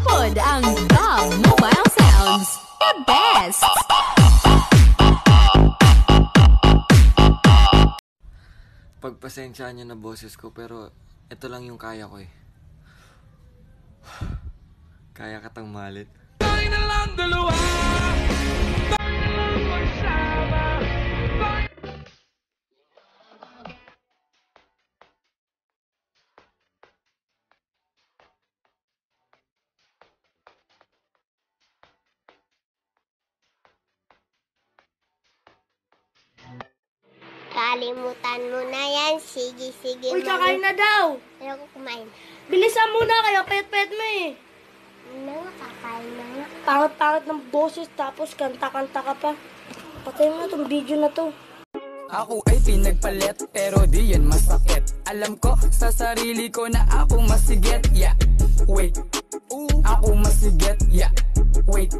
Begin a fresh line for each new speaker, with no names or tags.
pod ang GAW Mobile Sounds. The best!
Pagpasensyaan niyo na boses ko, pero ito lang yung kaya ko eh. Kaya katang malit. Tayo na lang dalawa.
Kalimutan mo na yan. Sige.
Uy, kakain na daw.
Ayoko kumain.
Bilisan mo na, kaya payat-payat mo eh.
Ano nga, kakain na nga.
Pangat-pangat ng boses, tapos kanta-kanta ka pa. Patay mo na tong video na to.
Ako ay pinagpalit, pero di yan masakit. Alam ko sa sarili ko na ako masigit. Yeah, wait. Ako masigit. Yeah, wait.